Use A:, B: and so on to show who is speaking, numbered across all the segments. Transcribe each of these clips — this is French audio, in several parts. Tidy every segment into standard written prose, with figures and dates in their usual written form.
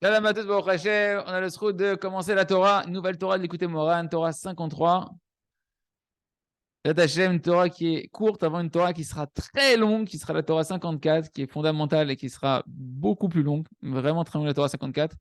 A: Shalom à tous, Baruch Hashem. On a le sroud de commencer la Torah, une nouvelle Torah de l'écouter Moran, Torah 53. Yat Hashem, une Torah qui est courte avant une Torah qui sera très longue, qui sera la Torah 54, qui est fondamentale et qui sera beaucoup plus longue, vraiment très longue la Torah 54.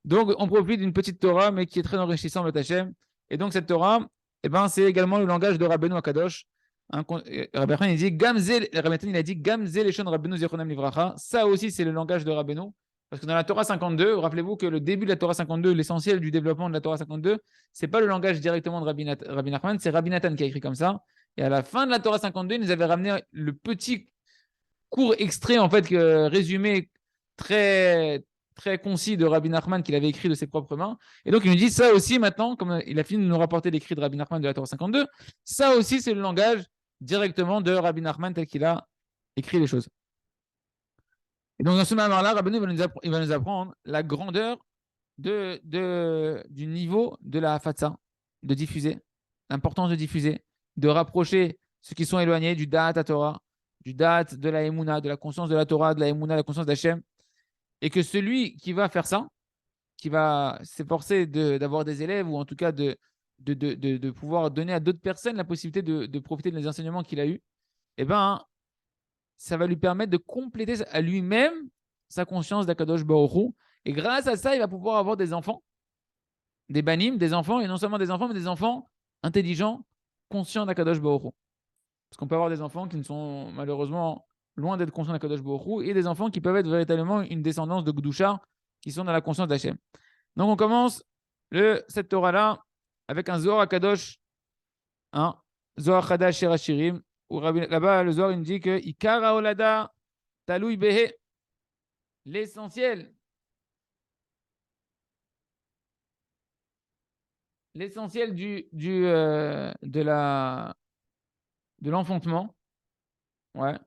A: Donc on profite d'une petite Torah, mais qui est très enrichissante, Yat Hashem. Et donc cette Torah, eh ben, c'est également le langage de Rabbeinu Akadosh. Rabbi Nachman, il dit Gamze, Rabbi Nathan, il a dit Gamze Leshon Rabbeinu Zichronam Livracha. Ça aussi, c'est le langage de Rabbeinu. Parce que dans la Torah 52, rappelez-vous que le début de la Torah 52, l'essentiel du développement de la Torah 52, c'est pas le langage directement de Rabbi Nachman, c'est Rabbi Nathan qui a écrit comme ça. Et à la fin de la Torah 52, il nous avait ramené le petit court extrait, en fait, résumé très, très concis de Rabbi Nachman qu'il avait écrit de ses propres mains. Et donc, il nous dit ça aussi maintenant, comme il a fini de nous rapporter l'écrit de Rabbi Nachman de la Torah 52, ça aussi, c'est le langage directement de Rabbi Nachman tel qu'il a écrit les choses. Et donc, dans ce moment-là, Rabbeinu il va nous apprendre la grandeur du niveau de la fatsa, de diffuser, l'importance de diffuser, de rapprocher ceux qui sont éloignés du Da'at à Torah, du Da'at de la Emouna, de la conscience de la Torah, de la Emouna, de la conscience d'Hachem, et que celui qui va faire ça, qui va s'efforcer d'avoir des élèves, ou en tout cas de pouvoir donner à d'autres personnes la possibilité de profiter des enseignements qu'il a eus, eh ben, ça va lui permettre de compléter à lui-même sa conscience d'Akadosh Baruch Hu. Et grâce à ça, il va pouvoir avoir des enfants, des banim, des enfants, et non seulement des enfants, mais des enfants intelligents, conscients d'Akadosh Baruch Hu. Parce qu'on peut avoir des enfants qui ne sont malheureusement loin d'être conscients d'Akadosh Baruch Hu, et des enfants qui peuvent être véritablement une descendance de Gdusha, qui sont dans la conscience d'Hachem. Donc on commence cette Torah-là avec un Zohar Akadosh, hein, Zohar Chadash Shirachirim, où là-bas, le Zohar, il nous dit que Ikara Olada Taloui Behe, l'essentiel, l'essentiel de l'enfantement, ouais,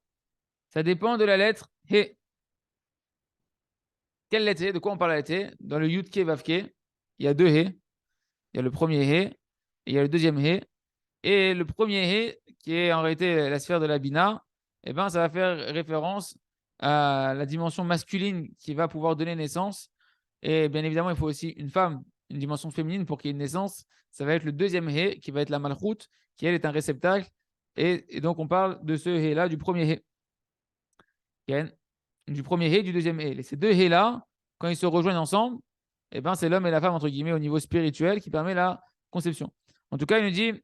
A: ça dépend de la lettre He. Quelle lettre He? De quoi on parle la lettre He? Dans le Yud Ke Vav Ke, il y a deux He. Il y a le premier He et il y a le deuxième He. Et le premier He, qui est en réalité la sphère de la Bina, eh ben, ça va faire référence à la dimension masculine qui va pouvoir donner naissance. Et bien évidemment, il faut aussi une femme, une dimension féminine pour qu'il y ait une naissance. Ça va être le deuxième He, qui va être la Malchut, qui elle est un réceptacle. Et donc, on parle de ce He-là, du premier He. Du premier He, du deuxième He. Et ces deux He-là, quand ils se rejoignent ensemble, eh ben, c'est l'homme et la femme, entre guillemets, au niveau spirituel, qui permet la conception. En tout cas, il nous dit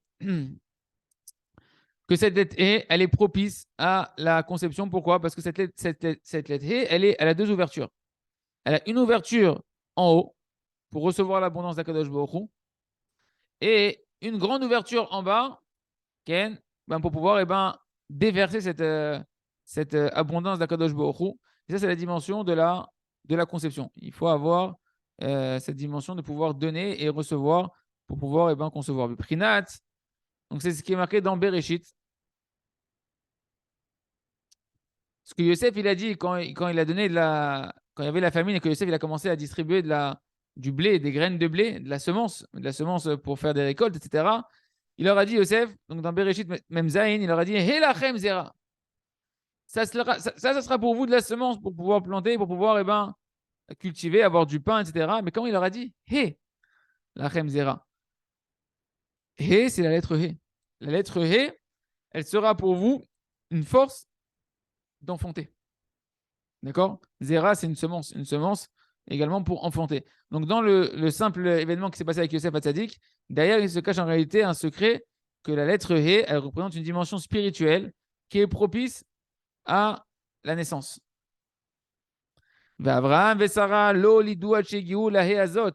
A: que cette lettre He, elle est propice à la conception. Pourquoi? Parce que cette lettre He, elle a deux ouvertures. Elle a une ouverture en haut pour recevoir l'abondance d'Akadosh Baruch Hu, et une grande ouverture en bas, Ken, ben pour pouvoir déverser cette abondance d'Akadosh Baruch Hu. Et ça, c'est la dimension de la conception. Il faut avoir cette dimension de pouvoir donner et recevoir pour pouvoir concevoir. Prinat, donc c'est ce qui est marqué dans Bereshit. Ce que Yosef, il a dit quand il a donné quand il y avait la famine et que Yosef, il a commencé à distribuer du blé, des graines de blé, de la semence pour faire des récoltes, etc. Il leur a dit, Yosef, donc dans Bereshit, même Zayin, il leur a dit, Helachem Zera. Ça sera pour vous de la semence pour pouvoir planter, pour pouvoir cultiver, avoir du pain, etc. Mais quand il leur a dit, He, Lachem Zera. He, c'est la lettre He. La lettre He, elle sera pour vous une force d'enfanter. D'accord? Zera, c'est une semence également pour enfanter. Donc, dans le simple événement qui s'est passé avec Yosef Hatzadik, derrière, il se cache en réalité un secret que la lettre He, elle représente une dimension spirituelle qui est propice à la naissance. Abraham et Sarah, lo lidu achegiu la He azot.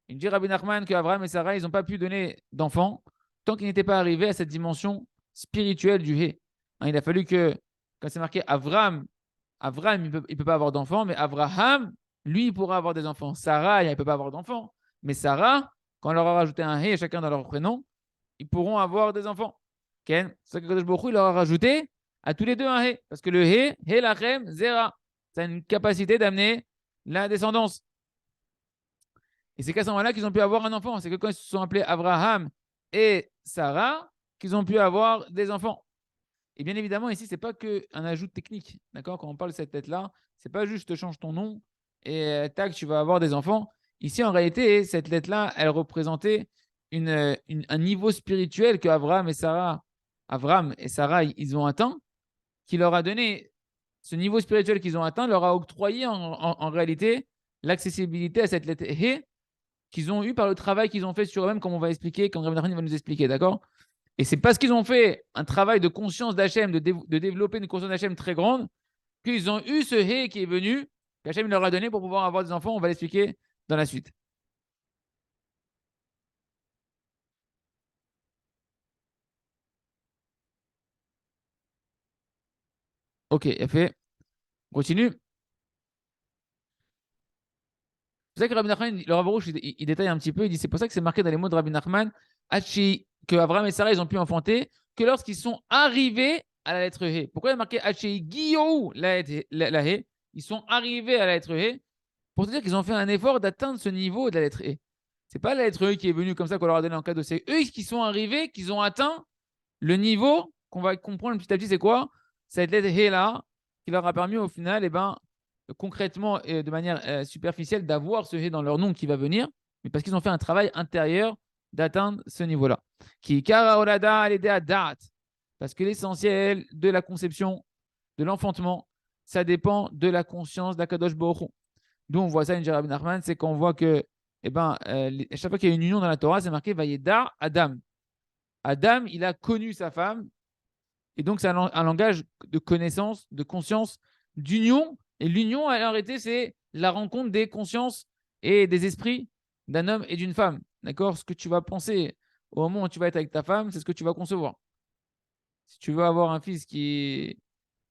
A: Il dit Rabbi Nachman qu'Abraham et Sarah, ils n'ont pas pu donner d'enfants tant qu'ils n'étaient pas arrivés à cette dimension spirituelle du He. Il a fallu que, quand c'est marqué Abraham, il ne peut pas avoir d'enfants, mais Abraham, lui, il pourra avoir des enfants. Sarah, il ne peut pas avoir d'enfants. Mais Sarah, quand on leur a rajouté un He chacun dans leur prénom, ils pourront avoir des enfants. Ken, c'est que il leur a rajouté à tous les deux un He. Parce que le He, He lachem, Zera, ça a une capacité d'amener la descendance. Et c'est qu'à ce moment-là qu'ils ont pu avoir un enfant. C'est que quand ils se sont appelés Abraham et Sarah, qu'ils ont pu avoir des enfants. Et bien évidemment, ici, ce n'est pas qu'un ajout technique. D'accord? Quand on parle de cette tête-là, ce n'est pas juste change ton nom et tac, tu vas avoir des enfants. Ici, en réalité, cette lettre-là, elle représentait un niveau spirituel que Abraham et Sarah, ils ont atteint, qui leur a donné ce niveau spirituel qu'ils ont atteint, leur a octroyé en réalité l'accessibilité à cette lettre He qu'ils ont eu par le travail qu'ils ont fait sur eux-mêmes, comme on va expliquer, comme Rabbi Nachman va nous expliquer, d'accord? Et c'est parce qu'ils ont fait un travail de conscience d'Hachem, de développer une conscience d'Hachem très grande, qu'ils ont eu ce He qui est venu, qu'Hachem leur a donné pour pouvoir avoir des enfants. On va l'expliquer dans la suite. Ok, il a fait. On continue. C'est ça que Rabbi Nachman, le Rav Arush, il détaille un petit peu. Il dit c'est pour ça que c'est marqué dans les mots de Rabbi Nachman, que Abraham et Sarah, ils ont pu enfanter que lorsqu'ils sont arrivés à la lettre He. Pourquoi il y a marqué Hachi Guillou la He? Ils sont arrivés à la lettre He pour te dire qu'ils ont fait un effort d'atteindre ce niveau de la lettre E. C'est pas la lettre E qui est venue comme ça qu'on leur a donné en cadeau. C'est eux qui sont arrivés, qui ont atteint le niveau qu'on va comprendre petit à petit. C'est quoi? Cette lettre He là qui leur a permis au final, concrètement et de manière superficielle, d'avoir ce He dans leur nom qui va venir, mais parce qu'ils ont fait un travail intérieur d'atteindre ce niveau-là. Qui kara olada aleda dat. Parce que l'essentiel de la conception, de l'enfantement, ça dépend de la conscience d'Akadosh Baruch Hu. D'où on voit ça, une Rabbi Nachman, c'est qu'on voit que, chaque fois qu'il y a une union dans la Torah, c'est marqué Vayeda Adam. Adam, il a connu sa femme, et donc c'est un langage de connaissance, de conscience, d'union. Et l'union, en réalité, c'est la rencontre des consciences et des esprits d'un homme et d'une femme. D'accord? Ce que tu vas penser au moment où tu vas être avec ta femme, c'est ce que tu vas concevoir. Si tu veux avoir un fils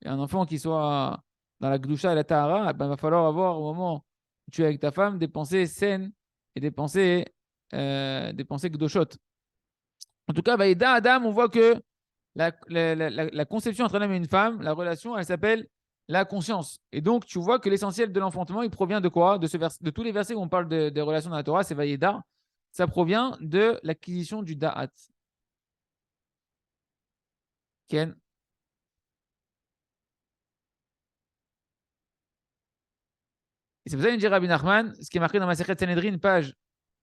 A: un enfant qui soit dans la Gdusha et la Tahara, il va falloir avoir au moment où tu es avec ta femme des pensées saines et des pensées Gdoshot. En tout cas, Vaïda Adam, on voit que la conception entre un homme et une femme, la relation, elle s'appelle la conscience. Et donc, tu vois que l'essentiel de l'enfantement, il provient de quoi? De tous les versets où on parle des relations dans la Torah, c'est Vaïda. Ça provient de l'acquisition du Da'at. Ken. Et c'est pour ça qu'il dit Rabbi Nachman, ce qui est marqué dans ma Sechet Sanhedrin, page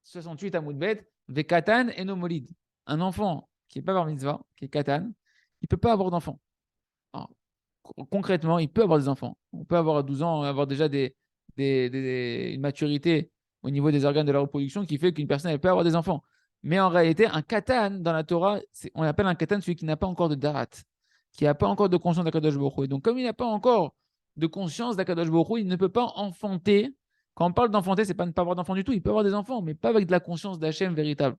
A: 68 à Moudbet, Vekatan et Nomolid. Un enfant qui n'est pas bar mitzvah, qui est Katan, il ne peut pas avoir d'enfant. Concrètement, il peut avoir des enfants. On peut avoir à 12 ans, avoir déjà une maturité au niveau des organes de la reproduction qui fait qu'une personne elle peut avoir des enfants. Mais en réalité, un Katan dans la Torah, on appelle un Katan celui qui n'a pas encore de Darat, qui n'a pas encore de conscience d'Akadosh Baruch Hu. Et donc, comme il n'a pas encore de conscience d'Akadosh Baruch Hu, il ne peut pas enfanter. Quand on parle d'enfanter, c'est pas ne pas avoir d'enfant du tout. Il peut avoir des enfants, mais pas avec de la conscience d'Hachem véritable.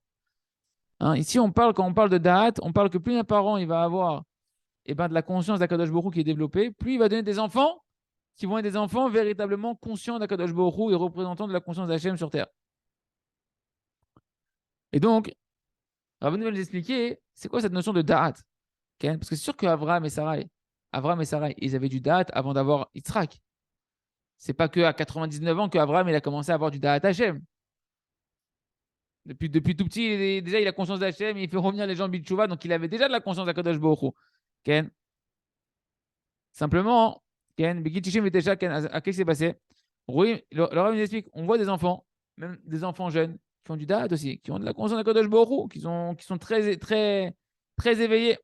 A: Hein, ici, quand on parle de Da'at, on parle que plus un parent il va avoir de la conscience d'Akadosh Baruch Hu qui est développée, plus il va donner des enfants qui vont être des enfants véritablement conscients d'Akadosh Baruch Hu et représentants de la conscience d'Hachem sur terre. Et donc, Rabbi va nous expliquer c'est quoi cette notion de Da'at. Okay? Parce que c'est sûr qu'Abraham et Sarah, ils avaient du Da'at avant d'avoir Yitzhak. C'est pas qu'à 99 ans qu'Abraham il a commencé à avoir du Da'at Hachem. Depuis tout petit, déjà, il a conscience d'Hachem, il fait revenir les gens Bilchouva, donc il avait déjà de la conscience d'Akadosh Baruch Hu. Ken. Simplement, Ken, qu'est-ce qui s'est passé? Oui, le nous explique, on voit des enfants, même des enfants jeunes, qui ont du da'at aussi, qui ont de la conscience d'Akadosh Baruch Hu, qui sont très, très, très éveillés.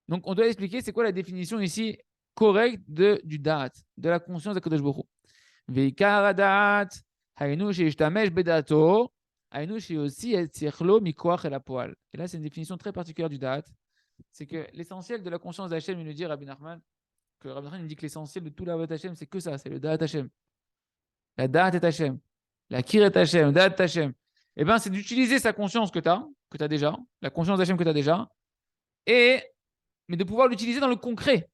A: Donc, on doit expliquer c'est quoi la définition ici correcte du da'at, de la conscience d'Akadosh Baruch Hu. Veikar da'at, haynu sheishtamesh bedato, haynu sheyosi et tzirlo mikoach el apoal. Et là, c'est une définition très particulière du da'at. C'est que l'essentiel de la conscience d'Hachem, il nous dit Rabbi Nachman, que Rabbi Nachman nous dit que l'essentiel de tout la Hachem, c'est que ça, c'est le da'at Hachem. La da'at est Hachem. La kir est Hachem, le da'at Hachem. Eh bien, c'est d'utiliser sa conscience que tu as déjà, la conscience d'Hachem que tu as déjà, mais de pouvoir l'utiliser dans le concret.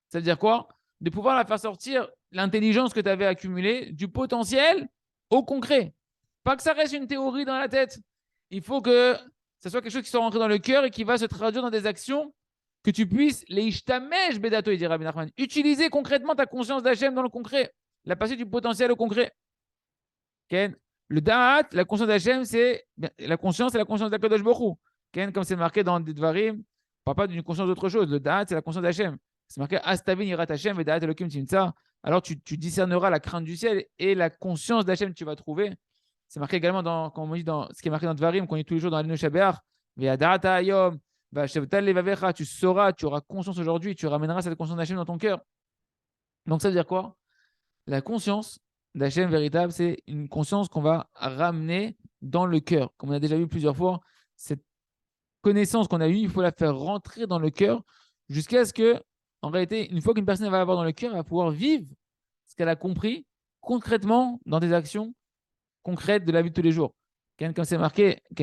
A: Ça veut dire quoi? De pouvoir la faire sortir l'intelligence que tu avais accumulée du potentiel au concret. Pas que ça reste une théorie dans la tête. Il faut que ça soit quelque chose qui soit rentré dans le cœur et qui va se traduire dans des actions que tu puisses les ishtamesh bedato, il dit Rabbi Nachman. Utiliser concrètement ta conscience d'Hachem dans le concret. La passer du potentiel au concret. Ken, le da'at, la conscience d'Hachem, c'est la conscience d'Akadosh Baruch Hu. Ken, comme c'est marqué dans des Dvarim, on parle pas d'une conscience d'autre chose. Le da'at, c'est la conscience d'Hachem. C'est marqué Astavin Yirat Hashem et Da'at Elokim Timtza. alors tu discerneras la crainte du ciel et la conscience d'Hachem que tu vas trouver. C'est marqué également dans, comme on dit, dans ce qui est marqué dans Dvarim, qu'on lit tous les jours dans l'Alinu Shabéar. Tu sauras, tu auras conscience aujourd'hui, tu ramèneras cette conscience d'Hachem dans ton cœur. Donc ça veut dire quoi? La conscience d'Hachem véritable, c'est une conscience qu'on va ramener dans le cœur. Comme on a déjà vu plusieurs fois, cette connaissance qu'on a eue, il faut la faire rentrer dans le cœur jusqu'à ce que, en réalité, une fois qu'une personne va l'avoir dans le cœur, elle va pouvoir vivre ce qu'elle a compris concrètement dans des actions concrètes de la vie de tous les jours. Comme c'est marqué, ce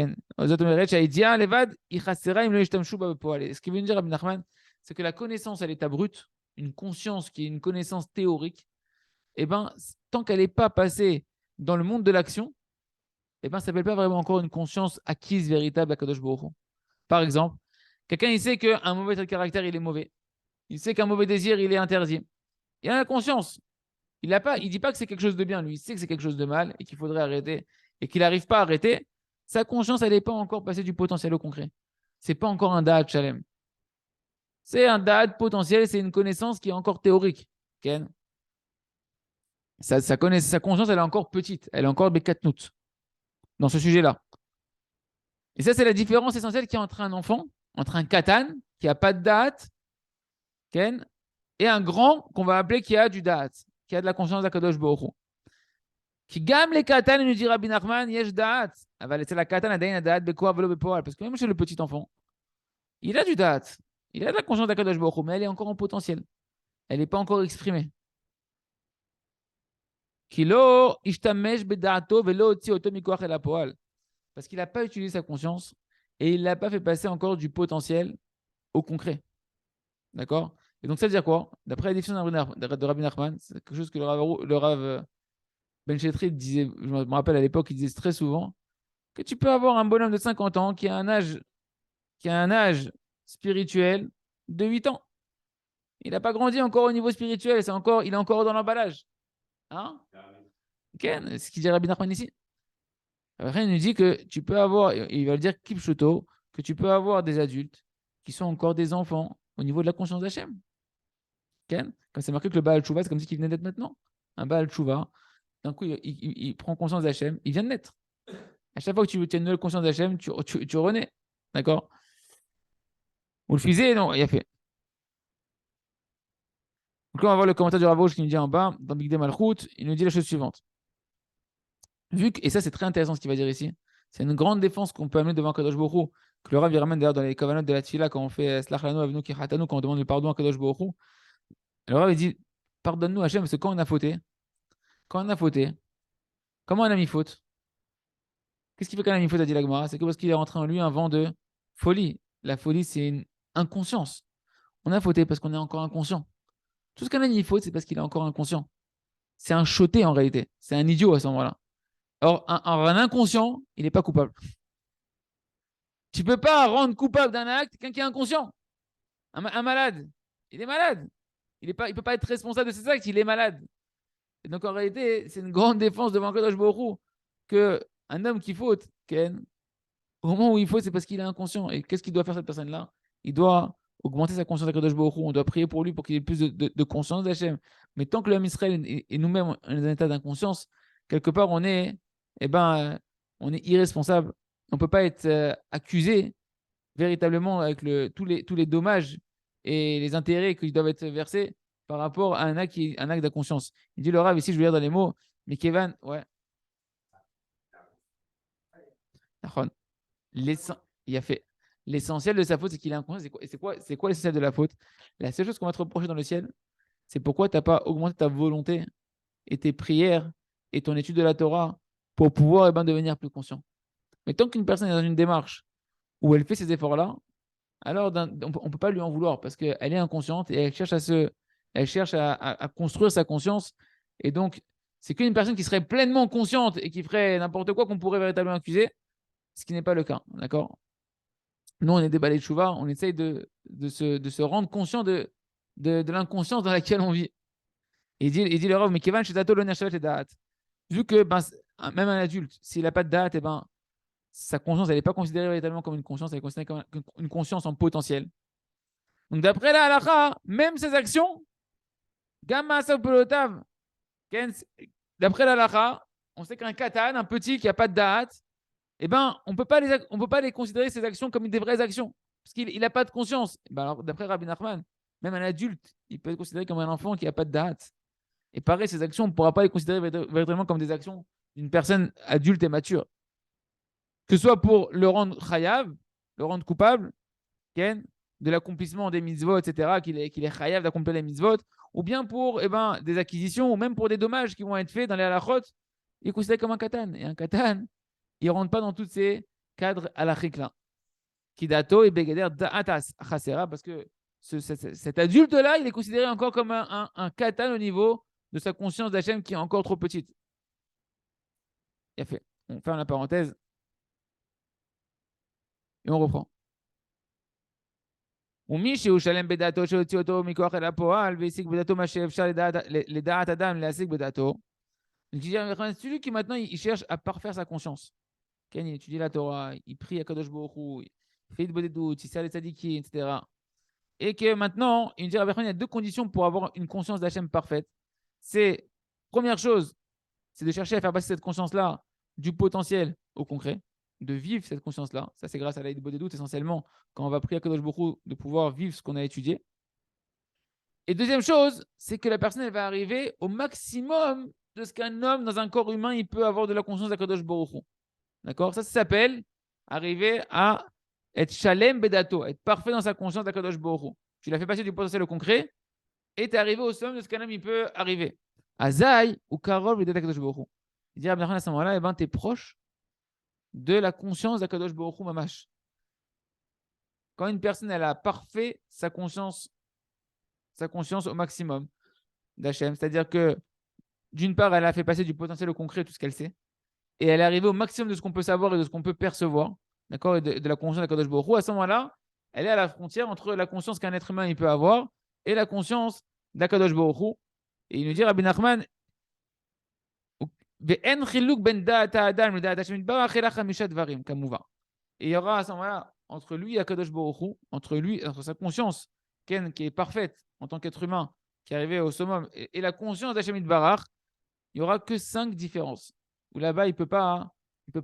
A: qui veut dire Rabbi Nachman, c'est que la connaissance à l'état brut, une conscience qui est une connaissance théorique, eh ben, tant qu'elle n'est pas passée dans le monde de l'action, eh ben, ça ne s'appelle pas vraiment encore une conscience acquise véritable à Kadosh Baruch Hu. Par exemple, quelqu'un il sait qu'un mauvais trait de caractère il est mauvais. Il sait qu'un mauvais désir il est interdit. Il a la conscience. Il ne dit pas que c'est quelque chose de bien. Lui, il sait que c'est quelque chose de mal et qu'il faudrait arrêter et qu'il n'arrive pas à arrêter. Sa conscience, elle n'est pas encore passée du potentiel au concret. C'est pas encore un da'at shalem. C'est un da'at potentiel, c'est une connaissance qui est encore théorique. Okay, sa conscience, elle est encore petite. Elle est encore bekatnout dans ce sujet-là. Et ça, c'est la différence essentielle qu'il y a entre un enfant, entre un katan, qui n'a pas de da'at, Ken, et un grand qu'on va appeler qui a du da'at, qui a de la conscience d'Akadosh Baruch Hu. Qui gamme les katan, nous dit Rabbi Nachman, yesh da'at. C'est la katan, adayin da'at bekoa velo bepoal. Parce que même chez le petit enfant, il a du da'at. Il a de la conscience d'Akadosh Baruch Hu, mais elle est encore en potentiel. Elle n'est pas encore exprimée. Kilo ishtamesh beda'ato velo otzi oto mikoach el apoal. Parce qu'il n'a pas utilisé sa conscience et il n'a pas fait passer encore du potentiel au concret. D'accord? Et donc, ça veut dire quoi? D'après la définition de Rabbi Nachman, c'est quelque chose que le Rav Ben Chetri disait, je me rappelle à l'époque, il disait très souvent que tu peux avoir un bonhomme de 50 ans qui a un âge spirituel de 8 ans. Il n'a pas grandi encore au niveau spirituel, il est encore dans l'emballage. Hein? Okay, c'est ce qu'il dit Rabbi Nachman ici. Après, il nous dit que tu peux avoir, il va le dire Kipchuto, que tu peux avoir des adultes qui sont encore des enfants au niveau de la conscience d'Hachem. Comme c'est marqué que le Baal Tshuva, c'est comme si il venait d'être maintenant. Un Baal Tshuva, d'un coup, il prend conscience d'Hachem, il vient de naître. À chaque fois que tu as une nouvelle conscience d'Hachem, tu renais. D'accord? Ou le fusée, non, il a fait. Donc là, on va voir le commentaire du Ravosh qui nous dit en bas, dans Big Day Malchut, il nous dit la chose suivante. Et ça, c'est très intéressant ce qu'il va dire ici, c'est une grande défense qu'on peut amener devant Kadosh Baruch Hu, que le Rav il ramène d'ailleurs dans les Kavanot de la Tfila, quand on fait Slach Lanu Avinu Kichatanu, quand on demande le pardon à Kadosh Baruch Hu. Le Rav il dit pardonne-nous Hachem, parce que quand on a fauté, comment on a mis faute? Qu'est-ce qui fait qu'on a mis faute, a dit la Gemara? C'est que parce qu'il est rentré en lui un vent de folie. La folie, c'est une inconscience. On a fauté parce qu'on est encore inconscient. Tout ce qu'on a mis faute, c'est parce qu'il est encore inconscient. C'est un choté en réalité. C'est un idiot à ce moment-là. Or, un inconscient, il n'est pas coupable. Tu ne peux pas rendre coupable d'un acte quelqu'un qui est inconscient. Un malade, il est malade. Il ne peut pas être responsable de ses actes, il est malade. Et donc en réalité, c'est une grande défense devant Kadosh Baruch Hu qu'un homme qui faute, Ken, au moment où il faute, c'est parce qu'il est inconscient. Et qu'est-ce qu'il doit faire cette personne-là? Il doit augmenter sa conscience d'Akadosh Baruch Hu. On doit prier pour lui pour qu'il ait plus de conscience d'Hachem. Mais tant que l'homme Israël et nous-mêmes, on est dans un état d'inconscience, quelque part, on est irresponsable. On ne peut pas être accusé véritablement avec tous les dommages et les intérêts qui doivent être versés par rapport à un acte d'inconscience. Il dit le Rav, ici, je vais lire dans les mots, mais Kevin, ouais. Il a fait l'essentiel de sa faute, c'est qu'il est inconscient. C'est quoi l'essentiel de la faute? La seule chose qu'on va te reprocher dans le ciel, c'est pourquoi tu n'as pas augmenté ta volonté et tes prières et ton étude de la Torah pour pouvoir devenir plus conscient. Mais tant qu'une personne est dans une démarche où elle fait ces efforts-là, alors on ne peut pas lui en vouloir parce qu'elle est inconsciente et elle cherche à construire sa conscience. Et donc, c'est qu'une personne qui serait pleinement consciente et qui ferait n'importe quoi qu'on pourrait véritablement accuser, ce qui n'est pas le cas. D'accord? Nous, on est des balais de chouva, on essaye de se rendre conscient de l'inconscience dans laquelle on vit. Et il dit le Rav, mais Kevan, vu que même un adulte, s'il n'a pas de date, sa conscience, elle n'est pas considérée véritablement comme une conscience, elle est considérée comme une conscience en potentiel. Donc, d'après la halakha, même ses actions, Gamma Sapolotav. D'après l'Alacha, on sait qu'un katan, un petit qui n'a pas de da'at, eh ben, on ne peut pas les considérer ces actions comme des vraies actions, parce qu'il n'a pas de conscience. Ben alors, d'après Rabbi Nachman, même un adulte, il peut être considéré comme un enfant qui n'a pas de da'at. Et pareil, ces actions, on ne pourra pas les considérer véritablement comme des actions d'une personne adulte et mature. Que ce soit pour le rendre chayav, le rendre coupable, Ken, de l'accomplissement des mitzvot, etc., qu'il est chayav d'accomplir les mitzvot, ou bien pour des acquisitions, ou même pour des dommages qui vont être faits dans les halachot, il est considéré comme un katan. Et un katan, il ne rentre pas dans tous ces cadres halachiques-là. Kidato et begader da'atas chasera, parce que cet adulte-là, il est considéré encore comme un katan au niveau de sa conscience d'Hachem qui est encore trop petite. Il a fait. On ferme la parenthèse et on reprend. ומי שהוא שלם בדעתו שהוציא אותו מכוח אל הפועל והשיג בדעתו מה שאפשר לדעת אדם להשיג בדעתו. Celui qui maintenant il cherche à parfaire sa conscience. Il étudie la Torah, il prie à Kadosh Baruch Hu, il fait des doutes, il sert les tzadikim, etc. Et que maintenant, il dit il y a deux conditions pour avoir une conscience d'Hachem parfaite. C'est, première chose, c'est de chercher à faire passer cette conscience-là du potentiel au concret, de vivre cette conscience-là. Ça, c'est grâce à l'aide des doutes essentiellement, quand on va prier à Kadosh Baruch Hu, de pouvoir vivre ce qu'on a étudié. Et deuxième chose, c'est que la personne elle va arriver au maximum de ce qu'un homme dans un corps humain il peut avoir de la conscience d'Akadosh Baruch Hu. D'accord? Ça s'appelle arriver à être shalem bedato, être parfait dans sa conscience d'Akadosh Baruch Hu. Tu l'as fait passer du potentiel au concret et tu es arrivé au sommet de ce qu'un homme il peut arriver. Azaï ou Karol d'Akadosh Baruch Hu. Il dit à ce moment-là, eh ben, tu es proche de la conscience d'Akadosh Baruch Hu mamash. Quand une personne elle a parfait sa conscience au maximum d'Hachem, c'est-à-dire que d'une part, elle a fait passer du potentiel au concret tout ce qu'elle sait, et elle est arrivée au maximum de ce qu'on peut savoir et de ce qu'on peut percevoir, d'accord, et de la conscience d'Akadosh Baruch Hu. À ce moment-là, elle est à la frontière entre la conscience qu'un être humain il peut avoir et la conscience d'Akadosh Baruch Hu. Et il nous dit, Rabbi Nachman, et il y aura à ce moment-là, entre lui et Akadosh Baruch Hu, entre sa conscience, Ken, qui est parfaite en tant qu'être humain, qui est arrivé au summum, et la conscience d'Hashem Barach, il n'y aura que 5 différences. Où là-bas, il ne peut pas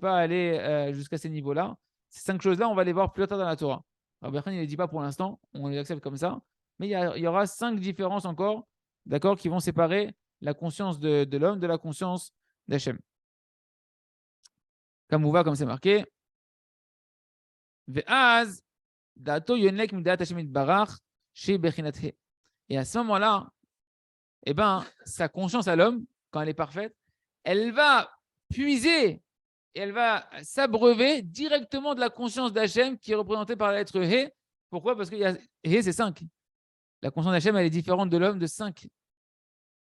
A: aller jusqu'à ces niveaux-là. Ces 5 choses-là, on va les voir plus tard dans la Torah. Rabbi Khan, il ne les dit pas pour l'instant, on les accepte comme ça. Mais il y aura 5 différences encore, d'accord, qui vont séparer la conscience de l'homme de la conscience d'Hachem. Comme on voit, comme c'est marqué. Et à ce moment-là, eh ben, sa conscience à l'homme, quand elle est parfaite, elle va puiser et elle va s'abreuver directement de la conscience d'Hachem qui est représentée par la lettre He. Pourquoi? Parce que He, c'est 5. La conscience d'Hachem, elle est différente de l'homme de 5,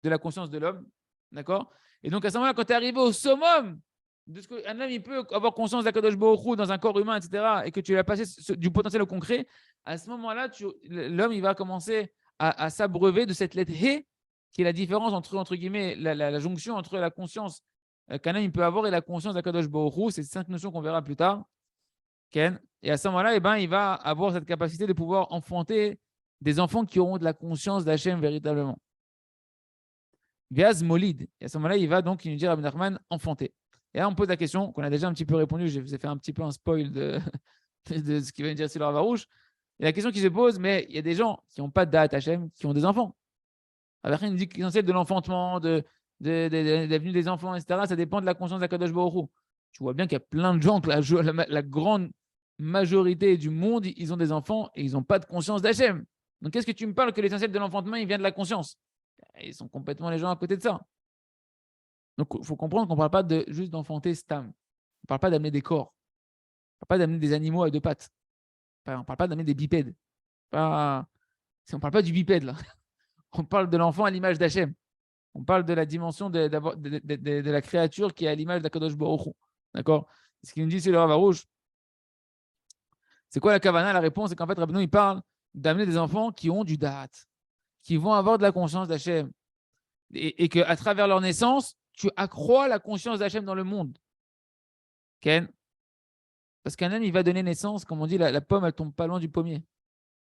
A: de la conscience de l'homme. D'accord? Et donc, à ce moment-là, quand tu es arrivé au summum de ce qu'un homme il peut avoir conscience d'Akadosh Baruch Hu dans un corps humain, etc., et que tu as passé du potentiel au concret, à ce moment-là, l'homme il va commencer à s'abreuver de cette lettre He, qui est la différence entre guillemets, la jonction entre la conscience qu'un homme il peut avoir et la conscience d'Akadosh Baruch Hu. C'est 5 notions qu'on verra plus tard. Ken. Et à ce moment-là, eh ben, il va avoir cette capacité de pouvoir enfanter des enfants qui auront de la conscience d'Hachem véritablement. Viaz Molid. Et à ce moment-là, il va donc, il nous dit Rabbi Nachman, enfanter. Et là, on pose la question qu'on a déjà un petit peu répondu. Je vous ai fait un petit peu un spoil de ce qu'il va nous dire sur le Ravarouche. Et la question qui se pose, mais il y a des gens qui n'ont pas de date Hachem, qui ont des enfants. Alors, il nous dit que l'essentiel de l'enfantement, de la venue des enfants, etc., ça dépend de la conscience d'Akadosh Baruch Hu. Tu vois bien qu'il y a plein de gens, que la grande majorité du monde, ils ont des enfants et ils n'ont pas de conscience d'Hachem. Donc, qu'est-ce que tu me parles que l'essentiel de l'enfantement, il vient de la conscience? Ils sont complètement les gens à côté de ça. Donc, il faut comprendre qu'on ne parle pas juste d'enfanter stam. On ne parle pas d'amener des corps. On ne parle pas d'amener des animaux à 2 pattes. On ne parle pas d'amener des bipèdes. On ne parle pas du bipède, là. On parle de l'enfant à l'image d'Hachem. On parle de la dimension de la créature qui est à l'image d'Akadosh Baruch Hu. D'accord? Ce qu'il nous dit, c'est le Ravarouche. C'est quoi la kavana? La réponse, c'est qu'en fait, Rabbeinu, il parle d'amener des enfants qui ont du da'at, qui vont avoir de la conscience d'Hachem. Et qu'à travers leur naissance, tu accrois la conscience d'Hachem dans le monde. Ken? Parce qu'un homme, il va donner naissance, comme on dit, la pomme, elle tombe pas loin du pommier.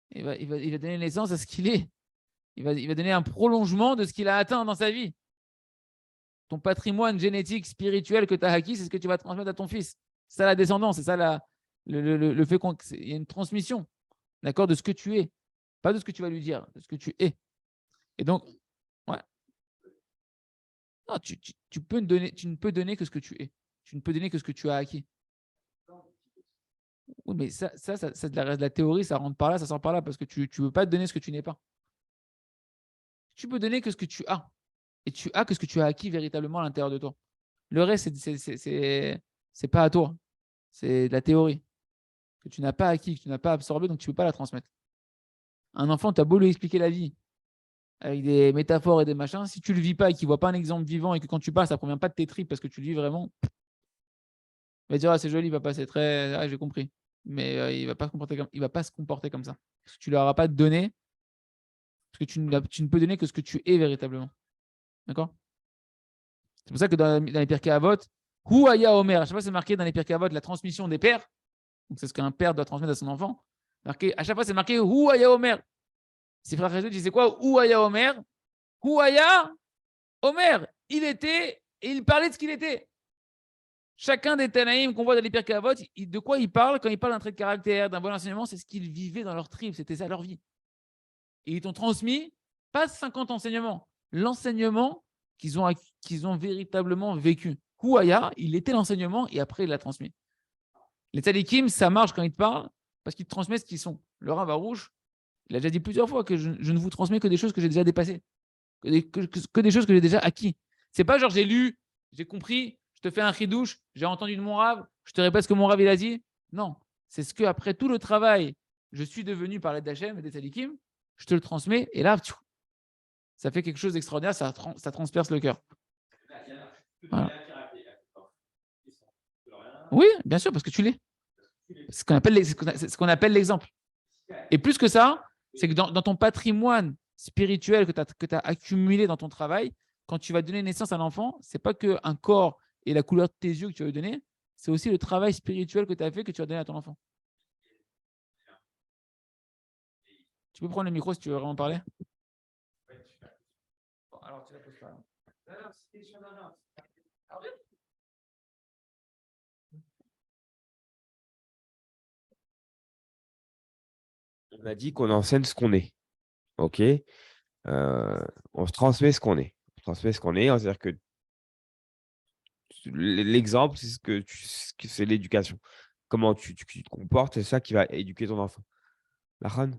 A: Il va donner naissance à ce qu'il est. Il va donner un prolongement de ce qu'il a atteint dans sa vie. Ton patrimoine génétique, spirituel que tu as acquis, c'est ce que tu vas transmettre à ton fils. C'est ça la descendance, c'est ça le fait qu'il y a une transmission, d'accord, de ce que tu es. Pas de ce que tu vas lui dire, de ce que tu es. Et donc, ouais. Non, tu ne peux donner que ce que tu es. Tu ne peux donner que ce que tu as acquis. Oui, mais ça c'est de la théorie, ça rentre par là, ça sort par là, parce que tu ne veux pas te donner ce que tu n'es pas. Tu peux donner que ce que tu as. Et tu as que ce que tu as acquis véritablement à l'intérieur de toi. Le reste, c'est pas à toi. C'est de la théorie que tu n'as pas acquis, que tu n'as pas absorbé, donc tu ne peux pas la transmettre. Un enfant, tu as beau lui expliquer la vie avec des métaphores et des machins, si tu ne le vis pas et qu'il ne voit pas un exemple vivant et que quand tu parles, ça ne provient pas de tes tripes parce que tu le vis vraiment, il va dire ah, c'est joli, papa, c'est très. Ah, j'ai compris. Mais il ne va pas se comporter comme ça. Parce que tu ne leur auras pas donné, parce que tu ne peux donner que ce que tu es véritablement. D'accord? C'est pour ça que dans les Pirkei Avot, Hu Aya Omer, à chaque fois c'est marqué dans les Pirkei Avot la transmission des pères. Donc c'est ce qu'un père doit transmettre à son enfant. À chaque fois c'est marqué Hu Aya Omer. Ses frères Jésus disaient quoi? Hu Aya Omer. Hu Aya Omer. Il était et il parlait de ce qu'il était. Chacun des Tanaïm qu'on voit dans les Pirkei Avot, de quoi il parle quand il parle d'un trait de caractère, d'un bon enseignement, c'est ce qu'ils vivaient dans leur tribe, c'était ça leur vie. Et ils t'ont transmis pas 50 enseignements, l'enseignement qu'ils ont véritablement vécu. Houaya, il était l'enseignement et après il l'a transmis. Les tzadikim, ça marche quand ils te parlent parce qu'ils te transmettent ce qu'ils sont. Le Rav Arouche, il a déjà dit plusieurs fois que je ne vous transmets que des choses que j'ai déjà dépassées, que des choses que j'ai déjà acquis. C'est pas genre j'ai lu, j'ai compris, je te fais un chidouche, j'ai entendu de mon Rav, je te répète ce que mon Rav il a dit. Non, c'est ce que après tout le travail, je suis devenu par l'aide d'Hachem et des tzadikim, je te le transmets et là, ça fait quelque chose d'extraordinaire, ça transperce le cœur. Voilà. Oui, bien sûr, parce que tu l'es. C'est ce qu'on appelle l'exemple. Et plus que ça, c'est que dans ton patrimoine spirituel que tu as accumulé dans ton travail, quand tu vas donner naissance à l'enfant, ce n'est pas qu'un corps et la couleur de tes yeux que tu vas lui donner, c'est aussi le travail spirituel que tu as fait que tu vas donner à ton enfant. Tu peux prendre le micro si tu veux vraiment parler. Bon, alors, tu la poses pas.
B: On a dit qu'on enseigne ce qu'on est. OK? On se transmet ce qu'on est. On transmet ce qu'on est, c'est-à-dire que l'exemple, c'est l'éducation. Comment tu te comportes, c'est ça qui va éduquer ton enfant. Lahan?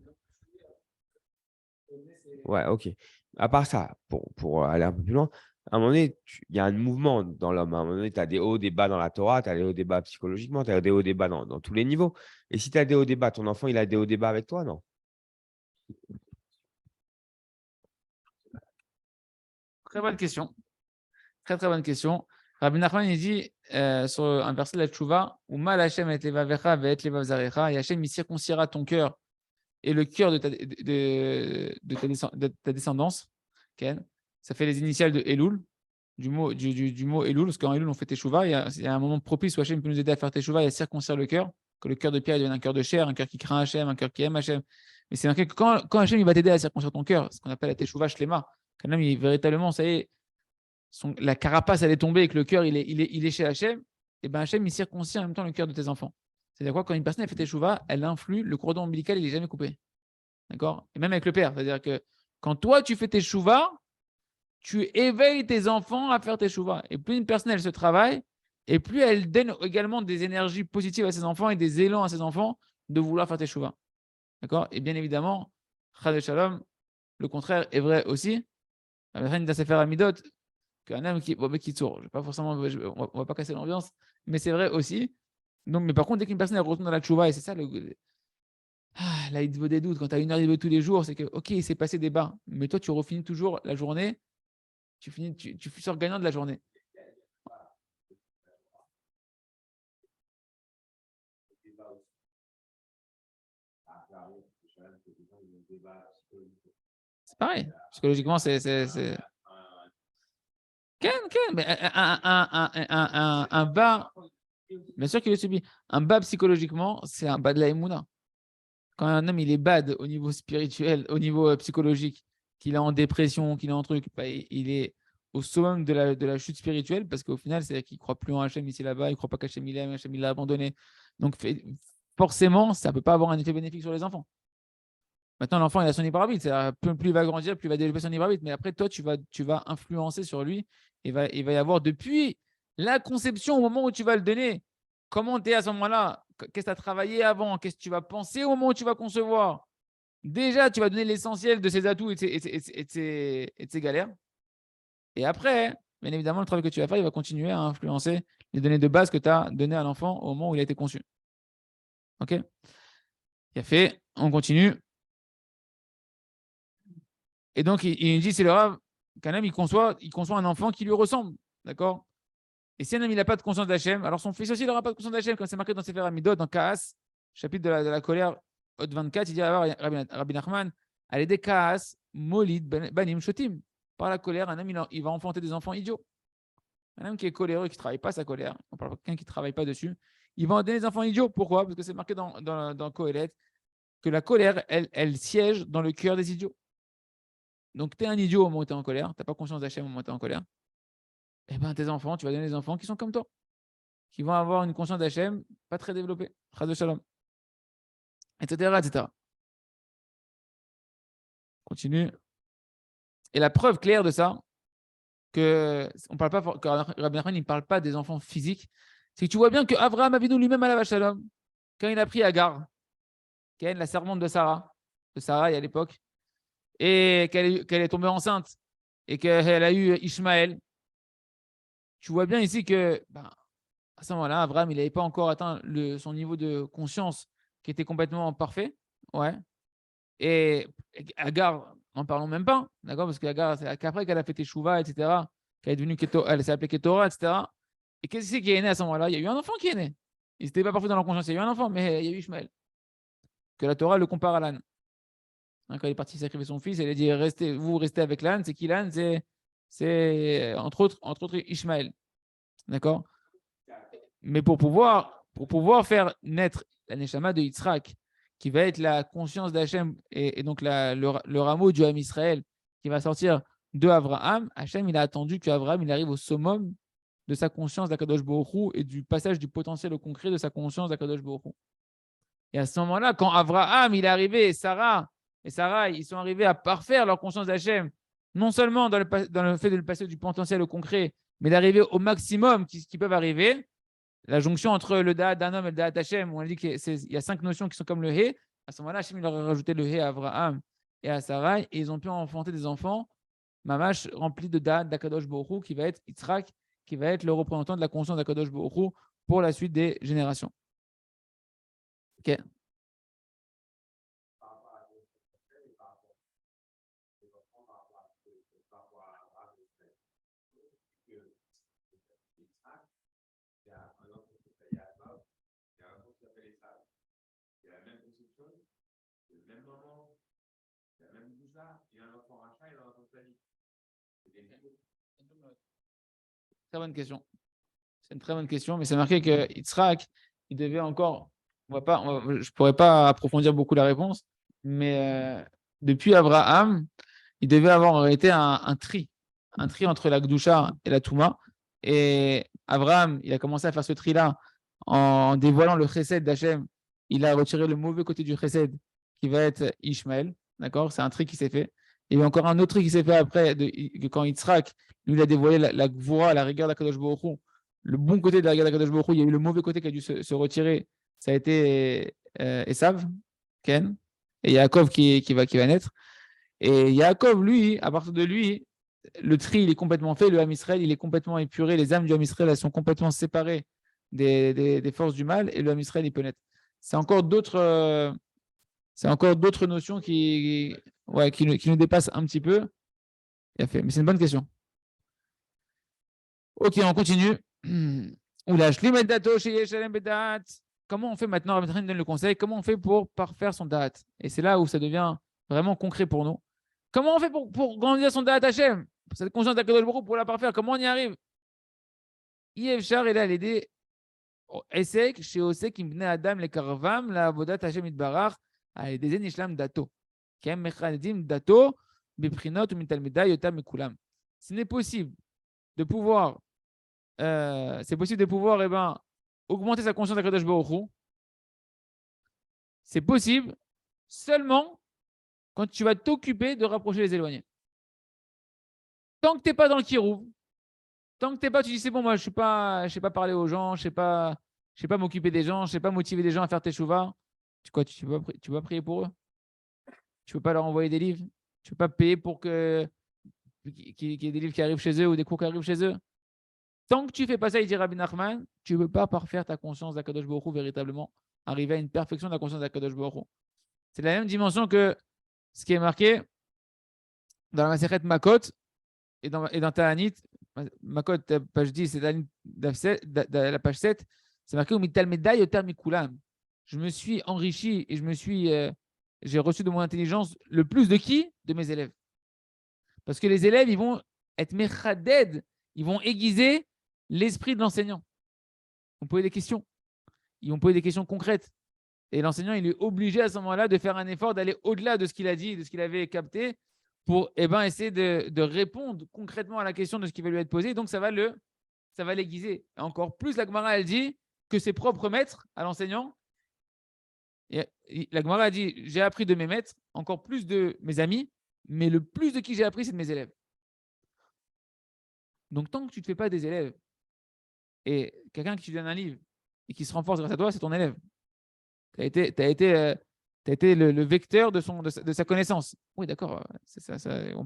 B: Ouais, OK. À part ça, pour aller un peu plus loin, à un moment donné, il y a un mouvement dans l'homme. À un moment donné, tu as des hauts, des bas dans la Torah, tu as des hauts, des bas psychologiquement, tu as des hauts, des bas dans tous les niveaux. Et si tu as des hauts, des bas, ton enfant, il a des hauts, des bas avec toi, non?
A: Très bonne question. Très, très bonne question. Rabbi Nachman, il dit sur un verset de la Tchouva, « Uma Hashem et levavecha ve'et levavzarecha » et Hashem, il circoncira ton cœur et le cœur de ta descendance. Ken. Ça fait les initiales de Elul, du mot Elul, parce qu'en Elul, on fait Teshuvah. Il y a un moment propice où Hashem peut nous aider à faire Teshuvah et à circoncire le cœur, que le cœur de pierre devienne un cœur de chair, un cœur qui craint Hashem, un cœur qui aime Hashem. Mais c'est marqué que quand Hashem il va t'aider à circoncire ton cœur, ce qu'on appelle la Teshuvah Shlema, quand même, véritablement, ça y est, la carapace elle est tombée et que le cœur il est chez Hachem, et ben Hachem il circoncit en même temps le cœur de tes enfants. C'est-à-dire quoi? Quand une personne a fait teshuva, elle influe, le cordon ombilical il n'est jamais coupé. D'accord? Et même avec le père. C'est-à-dire que quand toi tu fais teshuva, tu éveilles tes enfants à faire teshuva. Et plus une personne elle se travaille, et plus elle donne également des énergies positives à ses enfants et des élans à ses enfants de vouloir faire teshuva. D'accord? Et bien évidemment, Chad Shalom, le contraire est vrai aussi. La reine d'Asefer Amidot, qu'un homme qui tourne. Pas forcément, on ne va pas casser l'ambiance, mais c'est vrai aussi. Donc, mais par contre, dès qu'une personne elle retourne dans la tchouva, et c'est ça là, il te veut des doutes. Quand tu as une heure de tous les jours, c'est que, ok, il s'est passé des bas, mais toi, tu refinis toujours la journée, tu sors gagnant de la journée. C'est pareil. Psychologiquement, c'est. Mais un bas, bien sûr qu'il est subi. Un bas psychologiquement, c'est un bas de la émouna. Quand un homme il est bad au niveau spirituel, au niveau psychologique, qu'il est en dépression, qu'il est en truc, bah, il est au summum de la chute spirituelle, parce qu'au final, c'est qu'il ne croit plus en Hachem ici là-bas, il ne croit pas qu'Hachem il aime, Hachem il l'a abandonné. Donc forcément, ça ne peut pas avoir un effet bénéfique sur les enfants. Maintenant, l'enfant, il a son libre arbitre. Plus il va grandir, plus il va développer son libre arbitre. Mais après, toi, tu vas influencer sur lui. Il va y avoir, depuis la conception, au moment où tu vas le donner, comment tu es à ce moment-là? Qu'est-ce que tu as travaillé avant? Qu'est-ce que tu vas penser au moment où tu vas concevoir? Déjà, tu vas donner l'essentiel de ses atouts et de ses galères. Et après, bien évidemment, le travail que tu vas faire, il va continuer à influencer les données de base que tu as données à l'enfant au moment où il a été conçu. OK? Il a fait, on continue. Et donc, il dit, c'est le rave qu'un homme, il conçoit un enfant qui lui ressemble. D'accord? Et si un homme, il n'a pas de conscience d'Hachem, alors son fils aussi, il n'aura pas de conscience d'Hachem, comme c'est marqué dans Sefer Amidot, dans Kaas, chapitre de la colère, Hot 24, il dit, alors, Rabbi Nachman, allez des Kaas, Molid, Banim, Shotim. Par la colère, un homme, il va enfanter des enfants idiots. Un homme qui est coléreux, qui ne travaille pas sa colère, on parle de quelqu'un qui ne travaille pas dessus, il va en donner des enfants idiots. Pourquoi? Parce que c'est marqué dans Kohelet que la colère, elle siège dans le cœur des idiots. Donc, tu es un idiot au moment où tu es en colère, tu n'as pas conscience d'Hachem au moment où tu es en colère. Eh bien, tes enfants, tu vas donner des enfants qui sont comme toi, qui vont avoir une conscience d'Hachem pas très développée, Chas de Shalom, etc., etc. Continue. Et la preuve claire de ça, que Rabbi Nachman ne parle pas des enfants physiques, c'est que tu vois bien que Avraham Avinu lui-même à la Shalom, quand il a pris Agar, qui est la servante de Sarai à l'époque, et qu'elle est tombée enceinte, et qu'elle a eu Ishmaël, tu vois bien ici que à ce moment-là, Abraham, il n'avait pas encore atteint son niveau de conscience qui était complètement parfait. Ouais. Et Agar, n'en parlons même pas, d'accord? Parce qu'Agar, c'est qu'après qu'elle a fait Teshuvah, etc., qu'elle est devenue elle s'est appelée Ketora, etc. Et qu'est-ce que c'est qui est né à ce moment-là? Il y a eu un enfant qui est né. Ils n'étaient pas parfaits dans leur conscience. Il y a eu un enfant, mais il y a eu Ishmaël. Que la Torah le compare à l'âne. Quand il est parti sacrifier son fils, elle a dit vous restez avec l'âne. C'est qui l'âne? C'est entre autres Ishmaël. D'accord? Mais pour pouvoir faire naître la Neshama de Yitzhak, qui va être la conscience d'Hachem et donc le rameau du Ham Israël qui va sortir de Abraham, Hachem, il a attendu qu'Abraham il arrive au summum de sa conscience d'Akadosh Baruch Hu et du passage du potentiel au concret de sa conscience d'Akadosh Baruch Hu. Et à ce moment-là, quand Abraham il est arrivé et Sarah, ils sont arrivés à parfaire leur conscience d'Hachem, non seulement dans le fait de le passer du potentiel au concret, mais d'arriver au maximum qui peuvent arriver, la jonction entre le da'at d'un homme et le da'at Hachem, où on dit qu'il y a 5 notions qui sont comme le He. À ce moment-là, Hachem il leur a rajouté le He à Abraham et à Sarai, et ils ont pu enfanter des enfants, mamash, remplis de da'at d'Akadosh Baruch Hu, qui va être Yitzhak, qui va être le représentant de la conscience d'Akadosh Baruch Hu pour la suite des générations. Ok. Très bonne question. C'est une très bonne question, mais c'est marqué que Yitzhak, il devait encore. Je ne pourrais pas approfondir beaucoup la réponse, mais depuis Abraham, il devait avoir en réalité un tri entre la Gdusha et la Touma. Et Abraham, il a commencé à faire ce tri-là en dévoilant le chesed d'Hachem. Il a retiré le mauvais côté du chesed, qui va être Ishmael. D'accord? C'est un tri qui s'est fait. Il y a eu encore un autre tri qui s'est fait après, quand Yitzhak, lui, il a dévoilé la Gvura, la rigueur d'Akadosh Baruch Hu. Le bon côté de la rigueur d'Akadosh Baruch Hu, il y a eu le mauvais côté qui a dû se retirer. Ça a été Esav, Ken, et Yaakov qui va naître. Et Yaakov, lui, à partir de lui, le tri, il est complètement fait. Le Ham Israël, il est complètement épuré. Les âmes du Ham Israël, elles sont complètement séparées des forces du mal. Et le Ham Israël, il peut naître. C'est encore d'autres notions qui nous dépassent un petit peu. Mais c'est une bonne question. Ok, on continue. Comment on fait maintenant? Rabbi Nachman donne le conseil. Comment on fait pour parfaire son date? Et c'est là où ça devient vraiment concret pour nous. Comment on fait pour grandir son date Hachem? Cette conscience d'Akadosh Baruch Hu pour la parfaire, comment on y arrive? Yevchar, il a l'idée. Esek, chez Osek, Ibn Adam, le Karvam, la Avodat Hachem Itbarach, des Nishlam Dato. Kem Mechanedim Dato, Beprinot ou mitalmeda yotam mekulam. Ce n'est possible de pouvoir, eh ben, augmenter sa conscience d'Akadosh Baruch Hu. C'est possible seulement quand tu vas t'occuper de rapprocher les éloignés. Tant que tu n'es pas dans le kirouv, tant que tu n'es pas, tu dis c'est bon, moi je ne sais pas parler aux gens, je ne sais pas m'occuper des gens, je ne sais pas motiver des gens à faire tes chouvas. Tu vas prier pour eux. Tu ne peux pas leur envoyer des livres. Tu ne peux pas payer pour qu'il y ait des livres qui arrivent chez eux ou des cours qui arrivent chez eux. Tant que tu ne fais pas ça, il dit Rabbi Nachman, tu ne peux pas parfaire ta conscience d'Akadosh Baruch Hu véritablement, arriver à une perfection de la conscience d'Akadosh Baruch Hu. C'est la même dimension que ce qui est marqué dans la Masechet Makot et dans Ta'anit. Makot, page 10, c'est la page 7, c'est marqué Umitalmedai yoter mikulam. Je me suis enrichi et j'ai reçu de mon intelligence le plus de qui? De mes élèves. Parce que les élèves, ils vont être mechaded, ils vont aiguiser l'esprit de l'enseignant. Ils vont poser des questions. Ils vont poser des questions concrètes. Et l'enseignant, il est obligé à ce moment-là de faire un effort, d'aller au-delà de ce qu'il a dit, de ce qu'il avait capté, pour essayer de répondre concrètement à la question de ce qui va lui être posé. Donc, ça va l'aiguiser. Et encore plus, la Gemara, elle dit que ses propres maîtres à l'enseignant, la Gemara a dit, j'ai appris de mes maîtres, encore plus de mes amis, mais le plus de qui j'ai appris, c'est de mes élèves. Donc, tant que tu ne te fais pas des élèves, et quelqu'un qui te donne un livre et qui se renforce grâce à toi, c'est ton élève. Tu as été le vecteur de sa connaissance. Oui, d'accord.